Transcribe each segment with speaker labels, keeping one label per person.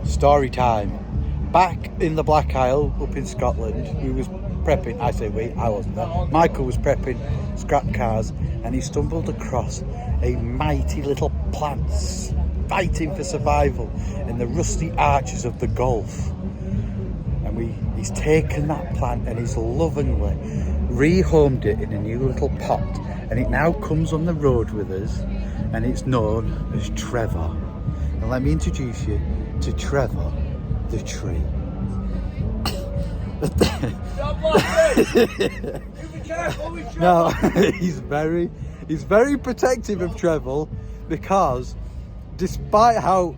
Speaker 1: Story time. Back in the Black Isle up in Scotland, we was prepping, I say we, I wasn't there. Michael was prepping scrap cars and he stumbled across a mighty little plant fighting for survival in the rusty arches of the Gulf. And he's taken that plant and he's lovingly rehomed it in a new little pot, and it now comes on the road with us, and it's known as Trevor. And let me introduce you to Trevor the Tree. No, he's very protective of Trevor, because despite how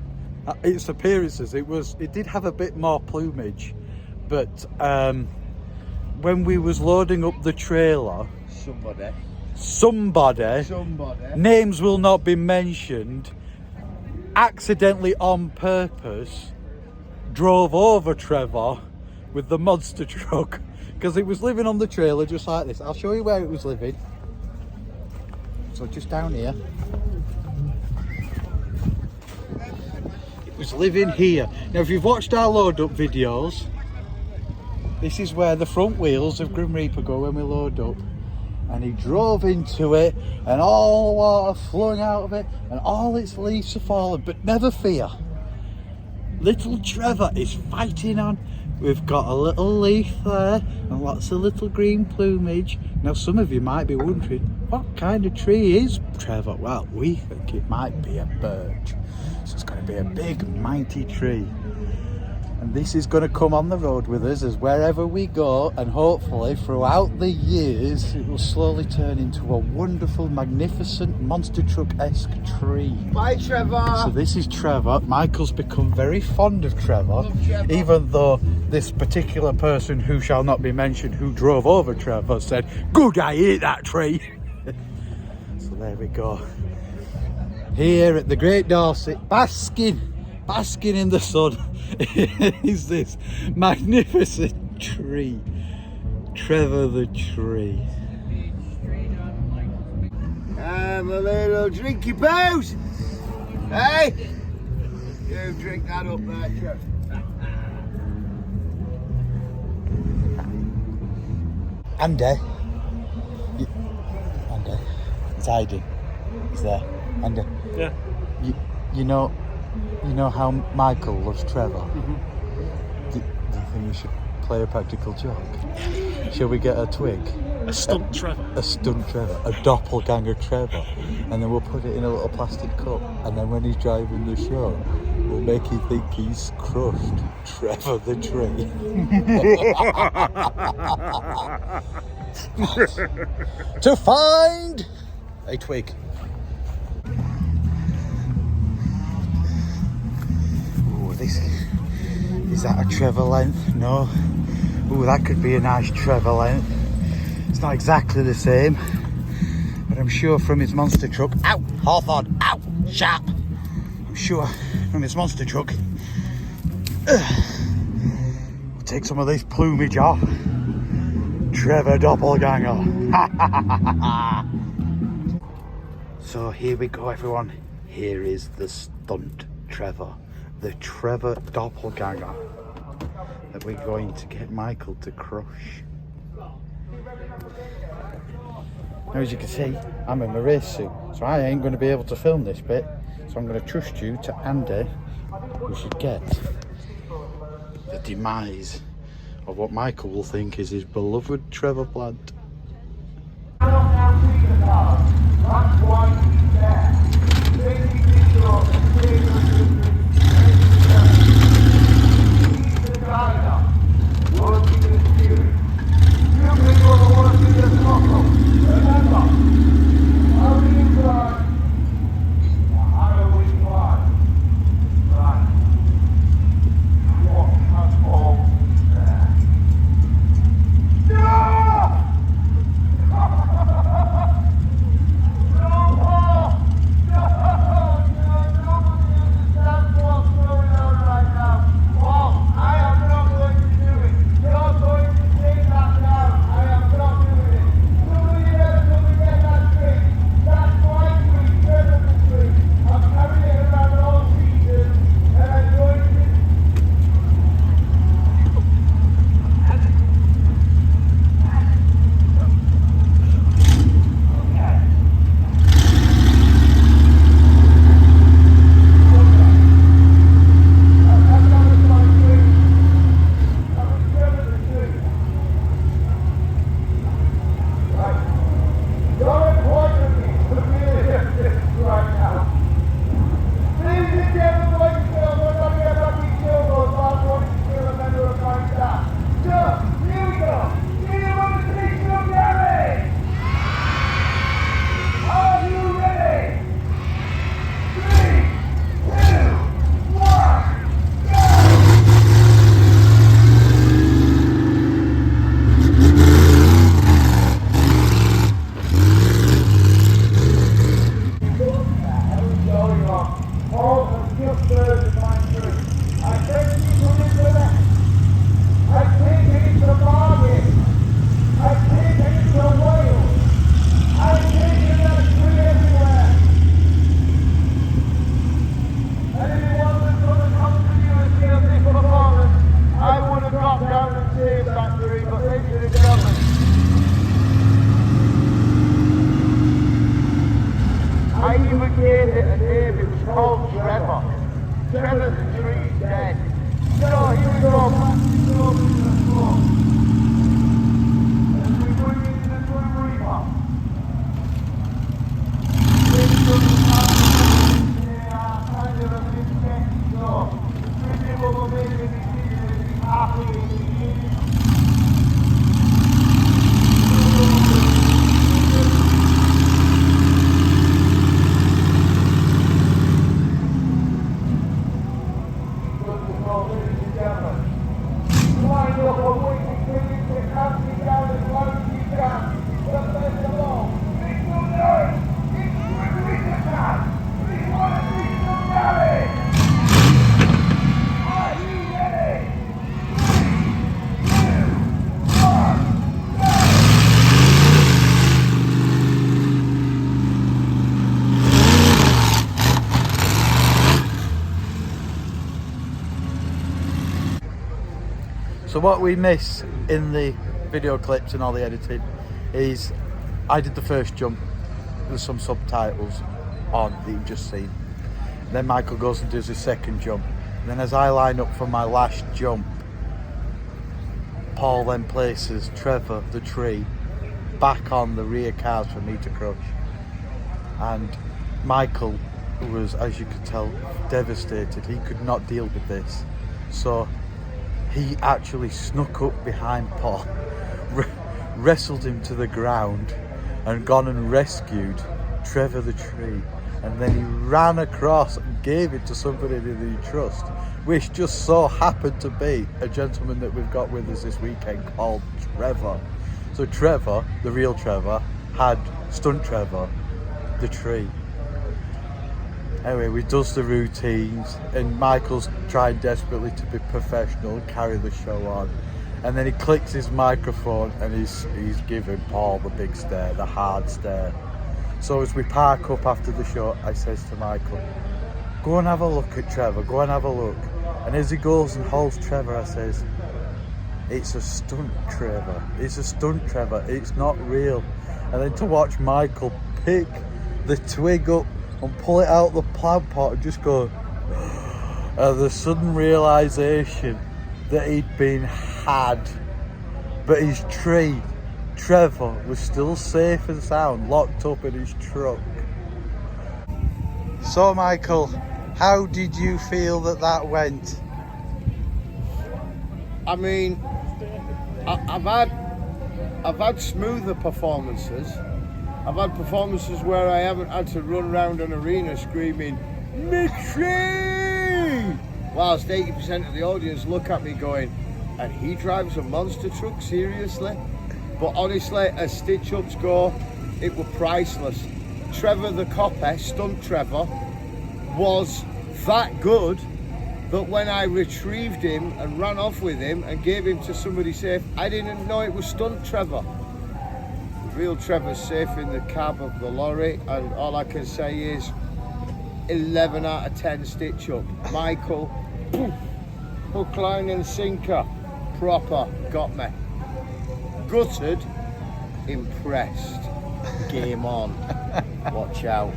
Speaker 1: its appearances, it did have a bit more plumage, but when we was loading up the trailer, somebody, names will not be mentioned, accidentally on purpose drove over Trevor with the monster truck, because it was living on the trailer just like this. I'll show you where it was living. So just down here. It was living here. Now if you've watched our load up videos, this is where the front wheels of Grim Reaper go when we load up. And he drove into it, and all the water flowing out of it, and all its leaves are falling. But never fear, little Trevor is fighting on. We've got a little leaf there and lots of little green plumage. Now some of you might be wondering, what kind of tree is Trevor? Well, we think it might be a birch. So it's going to be a big mighty tree. And this is going to come on the road with us as wherever we go, and hopefully throughout the years it will slowly turn into a wonderful, magnificent, monster truck-esque tree.
Speaker 2: Bye, Trevor.
Speaker 1: So this is Trevor. Michael's become very fond of Trevor, even though this particular person, who shall not be mentioned, who drove over Trevor, said, "Good, I hate that tree." So there we go. Here at the Great Dorset, basking in the sun, is this magnificent tree, Trevor the Tree.
Speaker 2: I'm a little drinky booze. Hey, you drink that up there, Trevor.
Speaker 1: Andy, he's hiding. He's there. Andy.
Speaker 3: Yeah.
Speaker 1: You know how Michael loves Trevor?
Speaker 3: Mm-hmm.
Speaker 1: Do you think we should play a practical joke? Shall we get a twig?
Speaker 3: A stunt Trevor.
Speaker 1: A stunt Trevor, a doppelganger Trevor, and then we'll put it in a little plastic cup, and then when he's driving the show, we'll make him think he's crushed Trevor the Tree. To find a twig. Is that a Trevor length? No. Ooh, that could be a nice Trevor length. It's not exactly the same, but I'm sure from his monster truck. Ow! Hawthorne! Ow! Sharp! I'm sure from his monster truck, we'll take some of this plumage off. Trevor doppelganger. So here we go, everyone. Here is the stunt Trevor. The Trevor doppelganger that we're going to get Michael to crush. Now, as you can see, I'm in my race suit, so I ain't going to be able to film this bit. So I'm going to trust you to Andy, who should get the demise of what Michael will think is his beloved Trevor plant.
Speaker 2: the Tree dead. So here we go, back over to the floor. As we bring into the Grim Reaper. This doesn't happen. They are kind of a bit sketchy, so visible maybe be happy in the beginning.
Speaker 1: So what we miss in the video clips and all the editing is I did the first jump with some subtitles on that you've just seen. Then Michael goes and does his second jump. And then as I line up for my last jump, Paul then places Trevor the Tree back on the rear cars for me to crush. And Michael was, as you could tell, devastated. He could not deal with this. So he actually snuck up behind Paul, wrestled him to the ground and gone and rescued Trevor the Tree. And then he ran across and gave it to somebody that he trusts, which just so happened to be a gentleman that we've got with us this weekend called Trevor. So Trevor, the real Trevor, had stunt Trevor the Tree. Anyway, we does the routines and Michael's trying desperately to be professional and carry the show on. And then he clicks his microphone and he's giving Paul the big stare, the hard stare. So as we park up after the show, I says to Michael, go and have a look at Trevor, go and have a look. And as he goes and holds Trevor, I says, it's a stunt, Trevor. It's a stunt, Trevor. It's not real. And then to watch Michael pick the twig up and pull it out the plant pot and just go, the sudden realisation that he'd been had, but his tree, Trevor, was still safe and sound, locked up in his truck. So Michael, how did you feel that went?
Speaker 2: I mean, I've had smoother performances. I've had performances where I haven't had to run around an arena screaming, "Mitchie!" whilst 80% of the audience look at me going, and he drives a monster truck, seriously? But honestly, as stitch-ups go, it were priceless. Trevor the copper, stunt Trevor, was that good that when I retrieved him and ran off with him and gave him to somebody safe, I didn't know it was stunt Trevor. Real Trevor's safe in the cab of the lorry, and all I can say is 11 out of 10 stitch up. Michael, hook, line and sinker, proper, got me. Gutted, impressed, game on, watch out.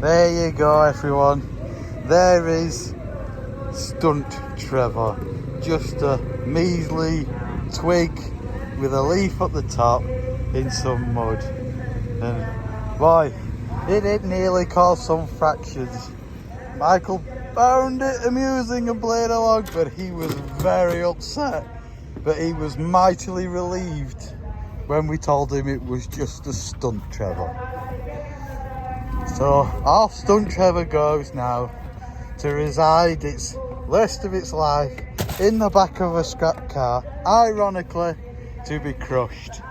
Speaker 1: There you go everyone, there is stunt Trevor, just a measly twig with a leaf at the top in some mud, and boy, it nearly caused some fractures. Michael found it amusing and played along, but he was very upset, but he was mightily relieved when we told him it was just a stunt Trevor. So off stunt Trevor goes now to reside its rest of its life in the back of a scrap car, ironically to be crushed.